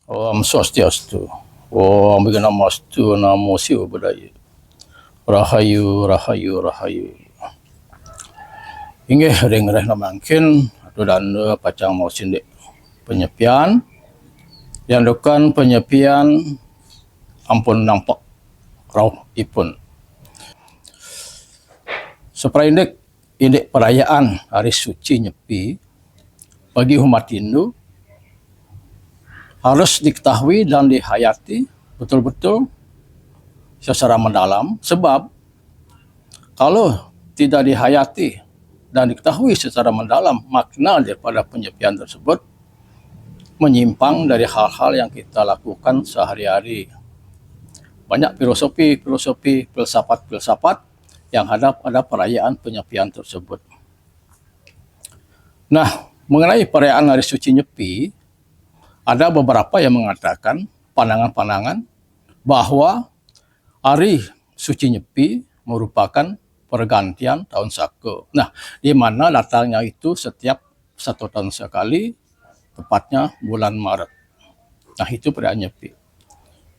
Om Swastiastu. Om Biknamastu Namo Siwa Budaya. Rahayu, Rahayu, Rahayu. Inggih ring-reh namangkin atau dana pacang mau sindik penyepian yang dukan penyepian ampun nampak rauh ipun. Sepraindik indik perayaan hari suci Nyepi bagi umat Hindu harus diketahui dan dihayati betul-betul secara mendalam, sebab kalau tidak dihayati dan diketahui secara mendalam makna daripada penyepian tersebut menyimpang dari hal-hal yang kita lakukan sehari-hari. Banyak filosofi, filsafat yang ada pada perayaan penyepian tersebut. Nah, mengenai perayaan hari suci Nyepi, ada beberapa yang mengatakan pandangan-pandangan bahwa hari suci Nyepi merupakan pergantian tahun Saka. Nah, di mana datangnya itu setiap 1 tahun sekali, tepatnya bulan Maret. Nah, itu perayaan Nyepi.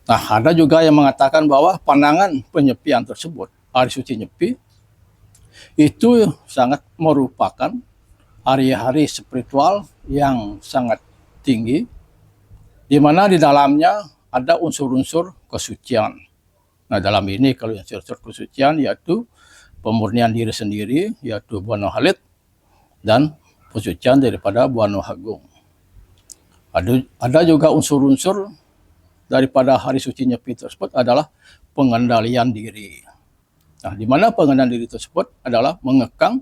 Nah, ada juga yang mengatakan bahwa pandangan penyepian tersebut, hari suci Nyepi, itu sangat merupakan hari-hari spiritual yang sangat tinggi, di mana di dalamnya ada unsur-unsur kesucian. Nah, dalam ini kalau unsur kesucian yaitu pemurnian diri sendiri, yaitu Buana Halit, dan pensucian daripada Buana Agung. Ada juga unsur-unsur daripada hari suci Nyepi tersebut adalah pengendalian diri. Nah, di mana pengendalian diri tersebut adalah mengekang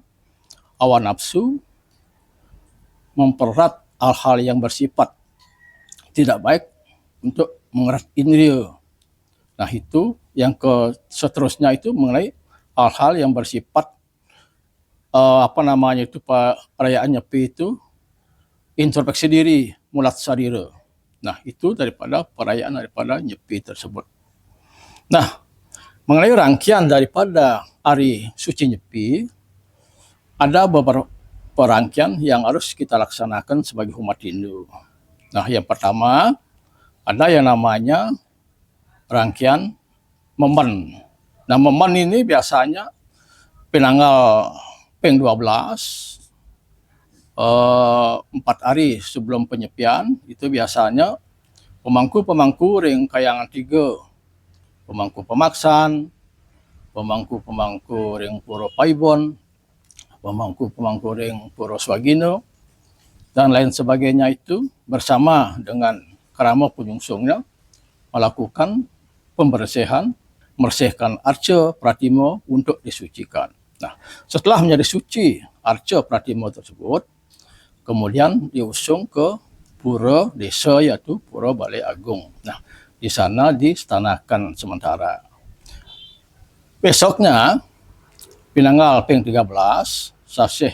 hawa nafsu, mempererat hal-hal yang bersifat tidak baik untuk mengerat indria. Nah, itu yang seterusnya itu mengenai hal-hal yang bersifat perayaan Nyepi itu introspeksi diri, mulat sarira. Nah, itu daripada perayaan daripada Nyepi tersebut. Nah, mengenai rangkaian daripada hari suci Nyepi, ada beberapa rangkaian yang harus kita laksanakan sebagai umat Hindu. Nah, yang pertama ada yang namanya rangkaian Memen. Nah, Memen ini biasanya penanggal peng 12, 4 hari sebelum penyepian, itu biasanya pemangku ring kayangan 3, pemangku pemaksan, pemangku ring puro Paibon, pemangku ring puro Swagino, dan lain sebagainya itu bersama dengan kerama penyungsungnya melakukan pembersihan, membersihkan arca pratimo untuk disucikan. Nah, setelah menjadi suci arca pratimo tersebut, kemudian diusung ke pura desa yaitu Pura Balai Agung. Nah, di sana distanakan sementara. Besoknya, pinanggal peng 13, sasih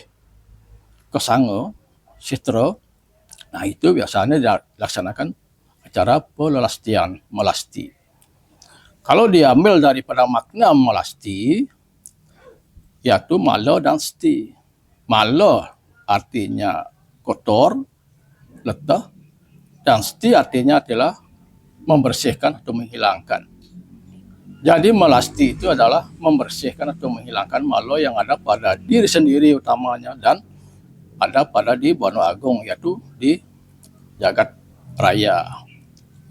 Kesanga, Sitra. Nah, itu biasanya dilaksanakan acara pelelastian, melasti. Kalau diambil daripada makna melasti, yaitu mala dan sti. Mala artinya kotor, letah, dan sti artinya adalah membersihkan atau menghilangkan. Jadi melasti itu adalah membersihkan atau menghilangkan mala yang ada pada diri sendiri utamanya dan ada pada di Buana Agung, yaitu di jagat raya.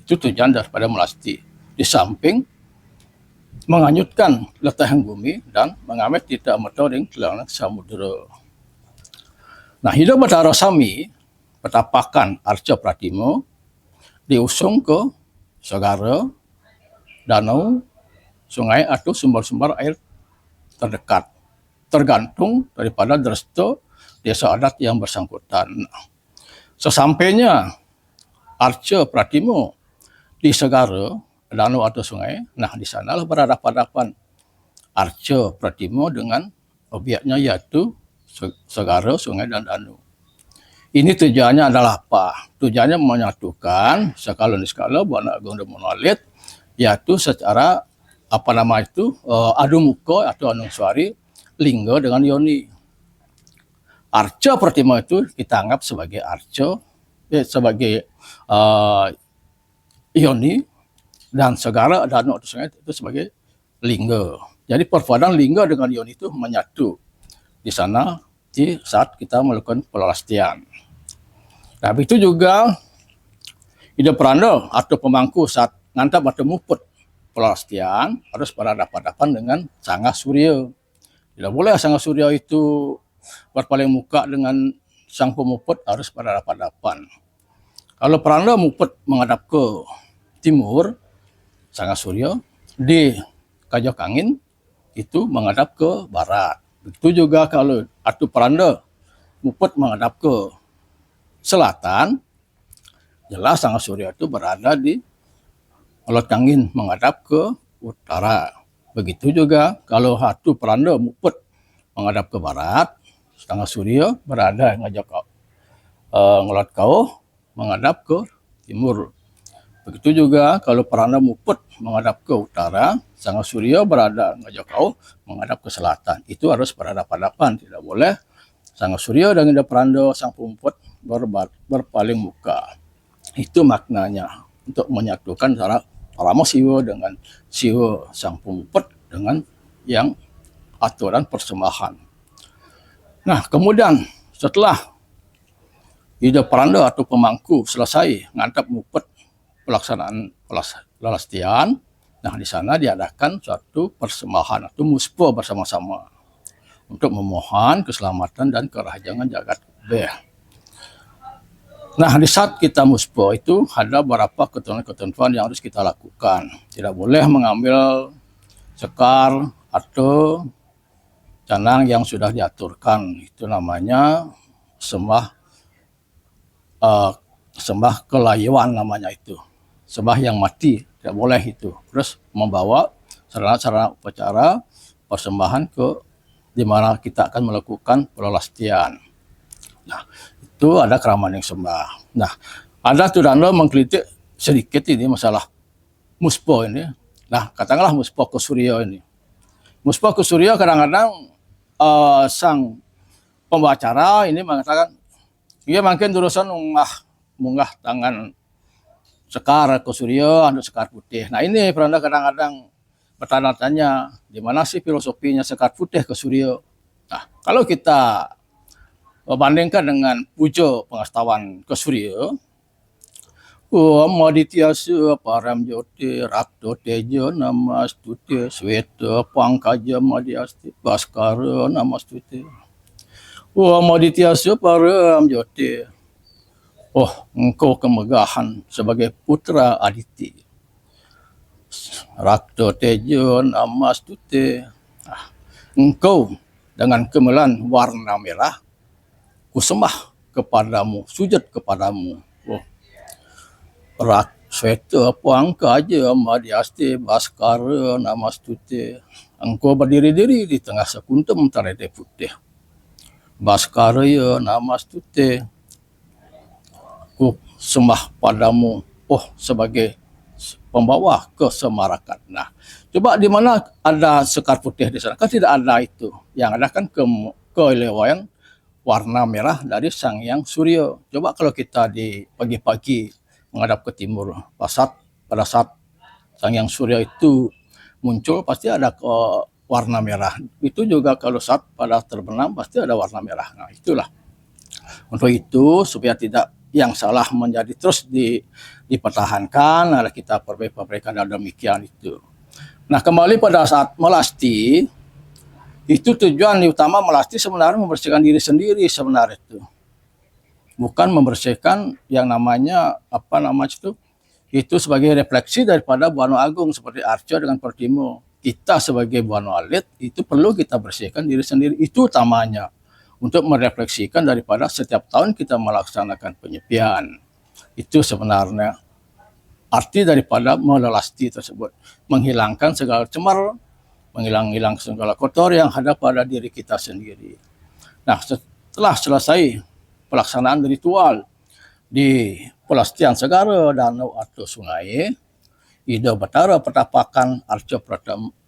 Itu tujuan daripada melasti. Di samping menganyutkan letahan bumi dan mengamet tidak metoding kelangan samudera. Nah, hidup Bathara Sami, petapakan arca pratimo, diusung ke segara, danau, sungai atau sumber-sumber air terdekat, tergantung daripada dresta desa adat yang bersangkutan. Sesampainya arca pratimo di segara, danau atau sungai, nah di sanalah berhadapan-hadapan arca pratimo dengan objeknya yaitu segara, sungai, dan danau. Ini tujuannya adalah apa? Tujuannya menyatukan skala Buana Agung dan Buana Halit, yaitu secara adu muka atau anungswari lingga dengan yoni. Arca pratimo itu kita anggap sebagai arca, sebagai Yoni dan segara danau atau sungai itu sebagai lingga. Jadi perpaduan lingga dengan yoni itu menyatu di sana di saat kita melakukan pelelastian. Nah, itu juga ide peranda atau pemangku saat ngantap atau muput pelelastian harus berhadapan-hadapan dengan sangga surya. Tidak boleh sangga surya itu berpaling muka dengan sang pemuput, harus berhadapan-hadapan. Kalau peranda muput menghadap ke timur, sangga surya di kajak angin itu menghadap ke barat. Begitu juga kalau atu peranda muput menghadap ke selatan, jelas sangga surya itu berada di olot angin menghadap ke utara. Begitu juga kalau atu peranda muput menghadap ke barat, sangga surya berada ngajak ngelot kau menghadap ke timur. Begitu juga kalau peranda muput menghadap ke utara, sangga surya berada ngajak kau menghadap ke selatan. Itu harus berhadapan-hadapan, tidak boleh sangga surya dan ida peranda sang pemuput berpaling muka. Itu maknanya untuk menyatukan antara Parama Siwa dengan Siwa sang pemuput dengan yang aturan persembahan. Nah, kemudian setelah ida peranda atau pemangku selesai ngantap muput pelaksanaan pelelastian, nah di sana diadakan suatu persembahan atau muspa bersama-sama untuk memohon keselamatan dan kerajangan jagat kabeh. Nah, di saat kita muspa itu ada beberapa ketentuan-ketentuan yang harus kita lakukan. Tidak boleh mengambil sekar atau canang yang sudah diaturkan. Itu namanya sembah kelayuan namanya itu. Sembah yang mati, tidak boleh itu. Terus membawa sarana-sarana upacara persembahan ke di mana kita akan melakukan pelelastian. Nah, itu ada keramaan yang sembah. Nah, ada tudanda menggelitik sedikit ini masalah muspa ini. Nah, katakanlah muspa ke surya ini. Muspa ke surya kadang-kadang sang pembacara ini mengatakan, ia makin terusan munggah tangan sekar ke surya, ada sekar putih. Nah, ini peranda kadang-kadang bertanya-tanya, di mana sih filosofinya sekar putih ke surya? Nah, kalau kita bandingkan dengan puja pengastawan ke surya, Maditya param jyote rakto tejo namastute sweta pangkaja madhyasti baskara namastute. Maditya param jyote. Oh, engkau kemegahan sebagai putra Aditi. Rakto tejo namastute. Engkau dengan kemelan warna merah, kusembah kepadamu, sujud kepadamu. Oh, rak sweta pangkaja madhyasti baskara namastute. Engkau berdiri-diri di tengah sekuntum tarede putih. Baskara namastute. Ku sembah padamu, oh sebagai pembawa kesemarakan. Nah, coba di mana ada sekar putih di sana? Kan tidak ada itu. Yang ada kan keilewaan warna merah dari sang yang surya. Coba kalau kita di pagi-pagi menghadap ke timur, pada saat sang yang surya itu muncul pasti ada ke warna merah. Itu juga kalau saat pada terbenam pasti ada warna merah. Nah, itulah. Untuk itu supaya tidak yang salah menjadi terus dipertahankan, ada kita perbaikan dan demikian itu. Nah, kembali pada saat melasti, itu tujuan utama melasti sebenarnya membersihkan diri sendiri sebenarnya itu. Bukan membersihkan yang namanya itu sebagai refleksi daripada Buana Agung seperti Arca dengan Pertimo. Kita sebagai Buana Alit itu perlu kita bersihkan diri sendiri, itu utamanya. Untuk merefleksikan daripada setiap tahun kita melaksanakan penyepian. Itu sebenarnya arti daripada melelasti tersebut. Menghilangkan segala cemar, menghilang segala kotor yang ada pada diri kita sendiri. Nah, setelah selesai pelaksanaan ritual di Pelastian Segara, danau atau sungai, ida Batara Petapakan Arca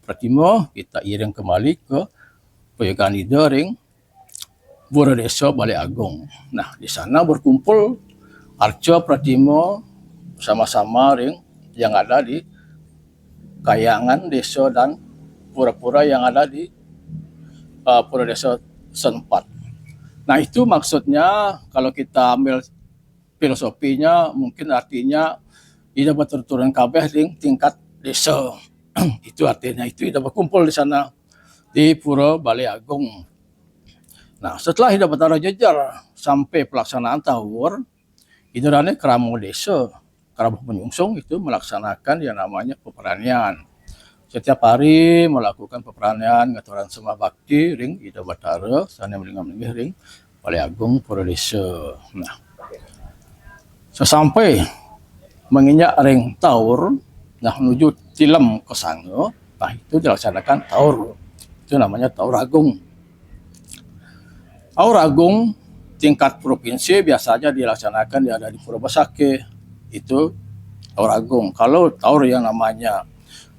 Pratimo, kita iring kembali ke Peyagan Ida ring Pura Desa Balai Agung. Nah, di sana berkumpul Arca Pratimo sama-sama ring yang ada di kayangan desa dan pura-pura yang ada di pura desa setempat. Nah itu maksudnya kalau kita ambil filosofinya mungkin artinya ida berturun kabeh di tingkat desa. Itu artinya itu ida berkumpul di sana di Pura Balai Agung. Nah setelah ida bertara jejar sampai pelaksanaan tahur, itu rane keramo desa, keramo penyungsung itu melaksanakan yang namanya peperanian. Setiap hari melakukan peperanian ngaturan sembah bakti ring ida batara sana melinggih ring Balai Agung Pura Desa. Nah, sesampai menginjak ring taur, nah menuju tilam ke sana, nah itu dilaksanakan taur. Itu namanya taur agung. Taur agung tingkat provinsi biasanya dilaksanakan di ada di Purwosake. Itu taur agung. Kalau taur yang namanya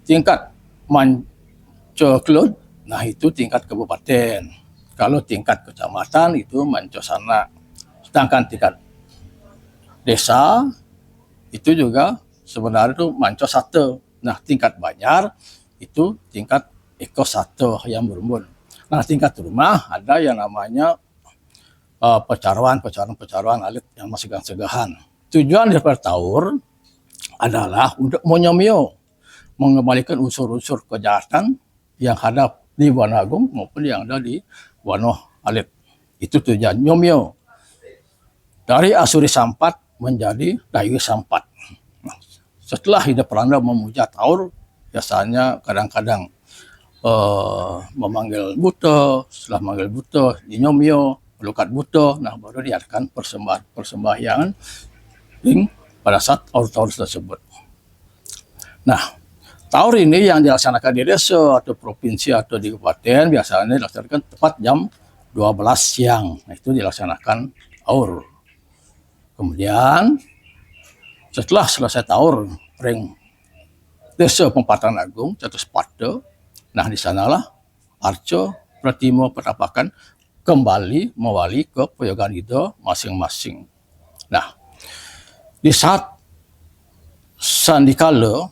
tingkat Mancoklud, nah itu tingkat kabupaten. Kalau tingkat kecamatan itu Mancosana. Sedangkan tingkat desa itu juga sebenarnya itu Mancosate. Nah tingkat Banjar itu tingkat Ekosate yang berumbun. Nah tingkat rumah ada yang namanya pecaruan alit yang masih segahan. Tujuan daripada taur adalah untuk monyomio, mengembalikan unsur-unsur kejahatan yang ada di Wano Agung maupun yang ada di Wano Alit. Itu tujuan nyomio. Dari Asuri Sampat menjadi Dayu Sampat. Nah, setelah hidup Peranda memuja taur, biasanya kadang-kadang memanggil buto, setelah memanggil buto, dinyomio, melukat buto, nah baru diadakan persembahyangan pada saat taur-taur tersebut. Nah, taur ini yang dilaksanakan di desa atau provinsi atau di kabupaten biasanya dilaksanakan tepat jam 12 siang. Nah, itu dilaksanakan taur. Kemudian setelah selesai taur ring desa Pempatan Agung Catus Pada, nah di sanalah Arco Pratimo Petapakan kembali mewali ke Poyogan Ido masing-masing. Nah, di saat Sandikawan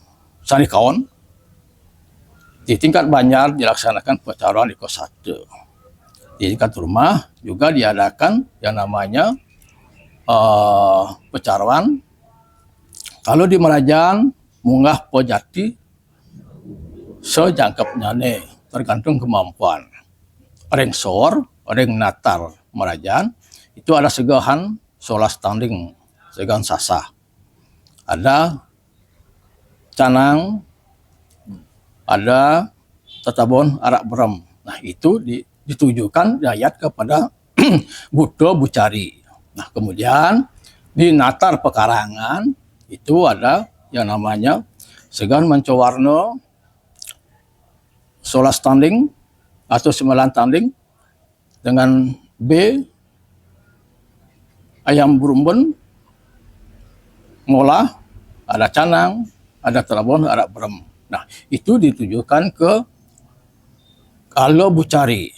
di tingkat Banjar dilaksanakan pecaruan di Kosate. Di tingkat rumah juga diadakan yang namanya pecaruan. Kalau di Merajan munggah pojati sejangkep nyane tergantung kemampuan. Ring sor, ring natar Merajan itu ada segahan solas tanding, segahan sasah. Ada canang, ada tetabon arak berem. Nah itu ditujukan ayat kepada Buto Bucari. Nah kemudian di Natar Pekarangan itu ada yang namanya segan Mancowarno, solas tanding atau 9 tanding dengan B ayam burumben, ngolah, ada canang, ada terabon, ada berem. Nah, itu ditujukan ke Kalo Bucari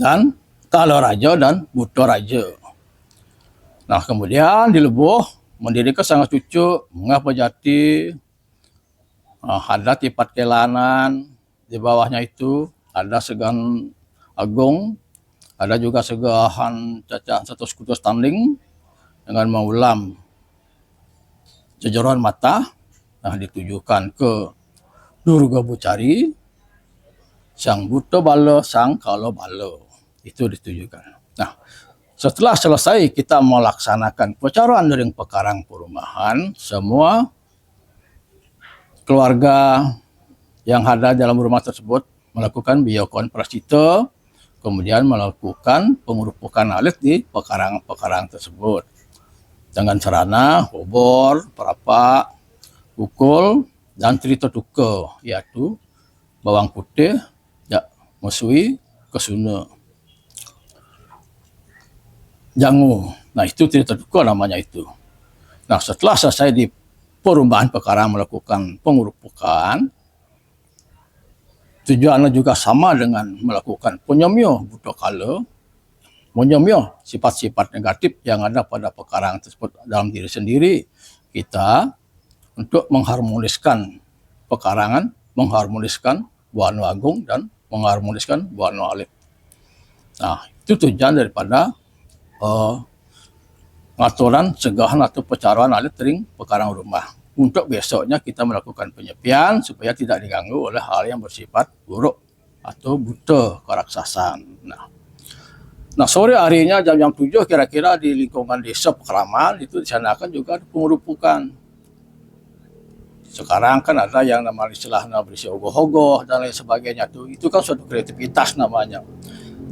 dan Kalo Raja dan Buto Raja. Nah, kemudian di Lebuh mendirikan sangat cucu, mengapa jati, ada tipat kelanan, di bawahnya itu ada segan agung, ada juga segahan caca satu sekutu standing dengan mengulam jejeron mata. Nah, ditujukan ke Durga Bucari, Sang Buto Balo, Sang Kalo Balo. Itu ditujukan. Nah, setelah selesai kita melaksanakan pecaruan dari pekarang perumahan, semua keluarga yang ada dalam rumah tersebut melakukan biokon prasita, kemudian melakukan pengurupukan alit di pekarang-pekarang tersebut dengan sarana obor, perapak, pukul, dan cerita duka, yaitu bawang putih, ya, musui, kesuna, jangu. Nah itu cerita duka namanya itu. Nah setelah selesai di perumahan pekarang melakukan pengurupukan, tujuannya juga sama dengan melakukan penyomyo buto kala, menyomyo sifat-sifat negatif yang ada pada pekarang tersebut dalam diri sendiri. Kita untuk mengharmoniskan pekarangan, mengharmoniskan Buana Agung dan mengharmoniskan Buana Alit. Nah, itu tujuan daripada pengaturan cegahan atau pecaruan alit tering pekarang rumah. Untuk besoknya kita melakukan penyepian supaya tidak diganggu oleh hal yang bersifat buruk atau buta keraksasan. Nah, sore harinya jam-jam 7 kira-kira di lingkungan desa Pekraman itu disanakan juga pengerupukan. Sekarang kan ada yang nama istilahnya berisi ogoh-ogoh dan lain sebagainya tuh. Itu kan suatu kreativitas namanya.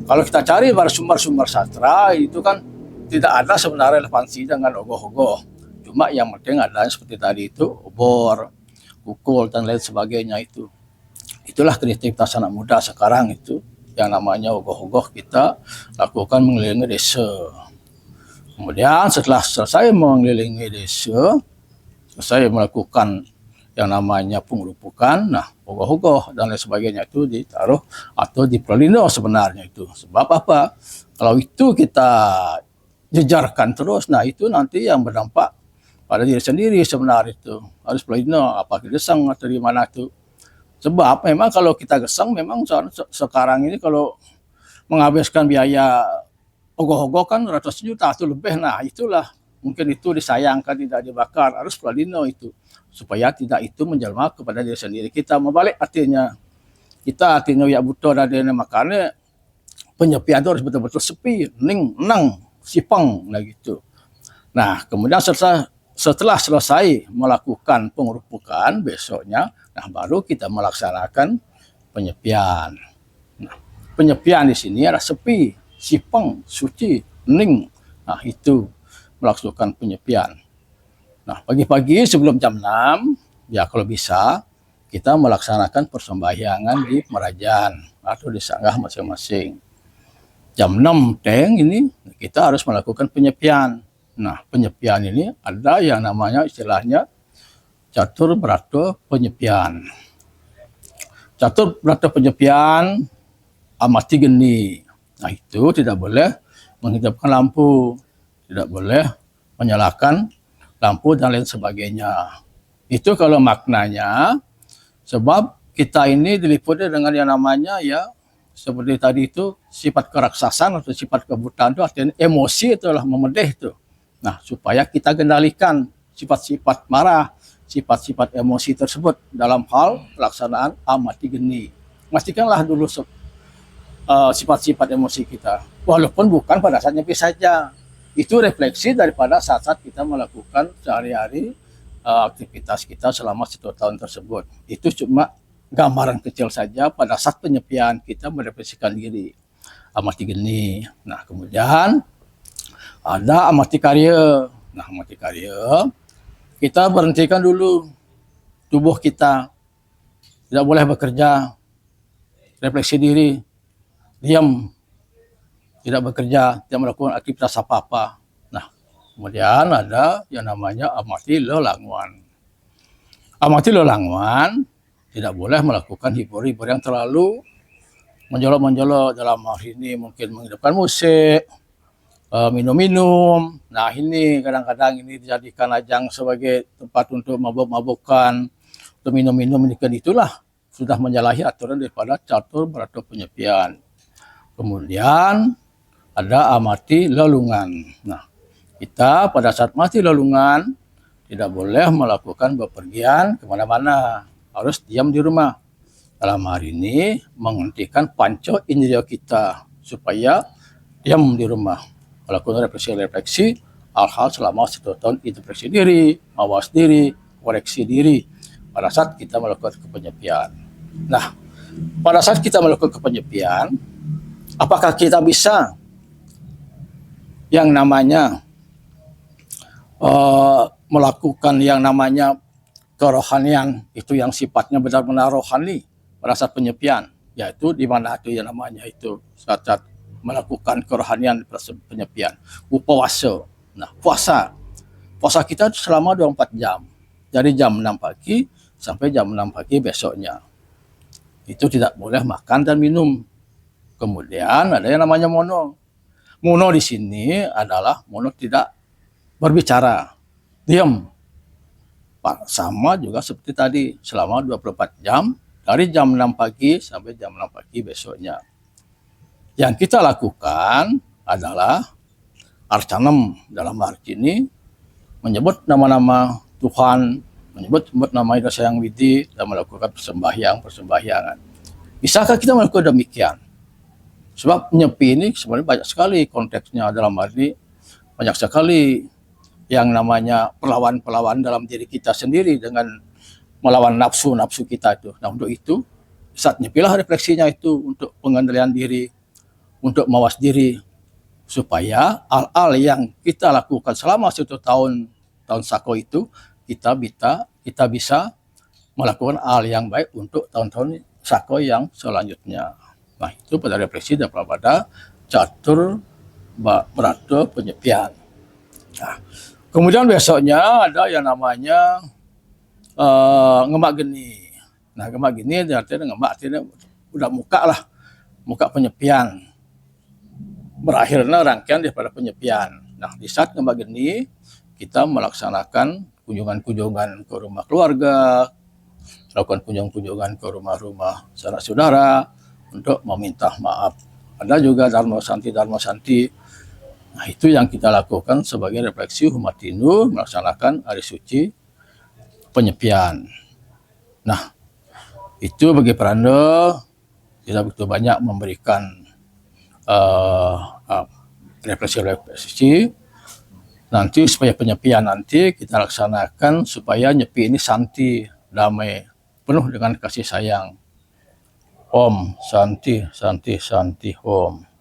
Kalau kita cari pada sumber-sumber sastra itu kan tidak ada sebenarnya relevansi dengan ogoh-ogoh. Cuma yang penting ada seperti tadi itu obor, kukul dan lain sebagainya itu. Itulah kreativitas anak muda sekarang itu yang namanya ogoh-ogoh kita lakukan mengelilingi desa. Kemudian setelah selesai mengelilingi desa, saya melakukan yang namanya pengerupukan, nah ogoh-ogoh dan lain sebagainya itu ditaruh atau diperlindung sebenarnya itu. Sebab apa? Kalau itu kita jejarkan terus, nah itu nanti yang berdampak pada diri sendiri sebenarnya itu. Harus pelindung apa gesang atau di mana itu. Sebab memang kalau kita gesang memang sekarang ini kalau menghabiskan biaya ogoh-ogoh kan ratus juta atau lebih, nah itulah mungkin itu disayangkan tidak dibakar, harus pelindung itu supaya tidak itu menjelma kepada diri sendiri kita. Membalik artinya kita artinya ya butuh dan makanya penyepian itu harus betul-betul sepi, nang sipang lah gitu. Nah, kemudian setelah selesai melakukan pengerupukan besoknya, nah baru kita melaksanakan penyepian. Nah, penyepian di sini ada sepi, sipang, suci, ning. Nah, itu melakukan penyepian. Nah, pagi-pagi sebelum jam 6, ya kalau bisa, kita melaksanakan persembahyangan di Merajan atau di sanggah masing-masing. Jam 6 teng ini, kita harus melakukan penyepian. Nah, penyepian ini ada yang namanya istilahnya catur berata penyepian. Catur berata penyepian, amati geni. Nah, itu tidak boleh menghidupkan lampu, tidak boleh menyalakan lampu dan lain sebagainya. Itu kalau maknanya, sebab kita ini diliputi dengan yang namanya ya seperti tadi itu sifat keraksasan atau sifat kebutaan itu artinya emosi itulah memedih itu. Nah, supaya kita kendalikan sifat-sifat marah, sifat-sifat emosi tersebut dalam hal pelaksanaan amati geni. Pastikanlah dulu sifat-sifat emosi kita, walaupun bukan pada saat nyepi saja. Itu refleksi daripada saat-saat kita melakukan sehari-hari aktivitas kita selama 1 tahun tersebut. Itu cuma gambaran kecil saja pada saat penyepian kita merefleksikan diri. Amati geni. Nah, kemudian ada amati karya. Nah, amati karya, kita berhentikan dulu tubuh kita. Tidak boleh bekerja. Refleksi diri. Diam. Tidak bekerja, tidak melakukan aktivitas apa-apa. Nah, kemudian ada yang namanya amati lelanguan. Amati lelanguan, tidak boleh melakukan hibur-hibur yang terlalu menjolok-menjolok. Dalam hal ini mungkin menghidupkan musik, minum-minum. Nah, ini kadang-kadang ini dijadikan ajang sebagai tempat untuk mabuk-mabukan, untuk minum-minum, itulah sudah menyalahi aturan daripada catur berata penyepian. Kemudian ada amati lelungan. Nah, kita pada saat mati lelungan tidak boleh melakukan bepergian kemana-mana. Harus diam di rumah. Dalam hari ini menghentikan panca indera kita supaya diam di rumah. Melakukan refleksi-refleksi hal-hal selama 1 tahun, introspeksi diri, mawas diri, koreksi diri pada saat kita melakukan kepenyepian. Nah, pada saat kita melakukan kepenyepian, apakah kita bisa yang namanya melakukan yang namanya kerohanian itu yang sifatnya benar-benar rohani pada saat penyepian, yaitu di mana itu yang namanya itu saat melakukan kerohanian pada saat penyepian, puasa. Nah, puasa kita itu selama 24 jam dari jam 6 pagi sampai jam 6 pagi besoknya. Itu tidak boleh makan dan minum. Kemudian ada yang namanya mono. Mono di sini adalah mono tidak berbicara, diam. Sama juga seperti tadi, selama 24 jam, dari jam 6 pagi sampai jam 6 pagi besoknya. Yang kita lakukan adalah arcanam, dalam arti ini menyebut nama-nama Tuhan, menyebut nama Ida Hyang Widi, dan melakukan persembahyangan. Bisakah kita melakukan demikian? Sebab nyepi ini sebenarnya banyak sekali konteksnya, dalam arti banyak sekali yang namanya perlawan-perlawan dalam diri kita sendiri dengan melawan nafsu-nafsu kita itu. Nah, untuk itu saat nyepilah refleksinya itu untuk pengendalian diri, untuk mawas diri, supaya hal-hal yang kita lakukan selama 1 tahun Sako itu kita bisa melakukan hal yang baik untuk tahun-tahun Sako yang selanjutnya. Nah, itu pada refleksi daripada catur berata penyepian. Nah, kemudian besoknya ada yang namanya ngemak geni. Nah, ngemak geni artinya udah muka penyepian. Berakhirnya rangkaian daripada penyepian. Nah, di saat ngemak geni kita melaksanakan kunjungan-kunjungan ke rumah keluarga, melakukan kunjungan-kunjungan ke rumah-rumah saudara-saudara untuk meminta maaf. Ada juga Dharma Santi. Nah, itu yang kita lakukan sebagai refleksi umat Hindu melaksanakan hari suci penyepian. Nah, itu bagi Pranda kita begitu banyak memberikan refleksi. Nanti supaya penyepian nanti kita laksanakan supaya nyepi ini santi, damai, penuh dengan kasih sayang. Om Santi, Santi, Santi, Om.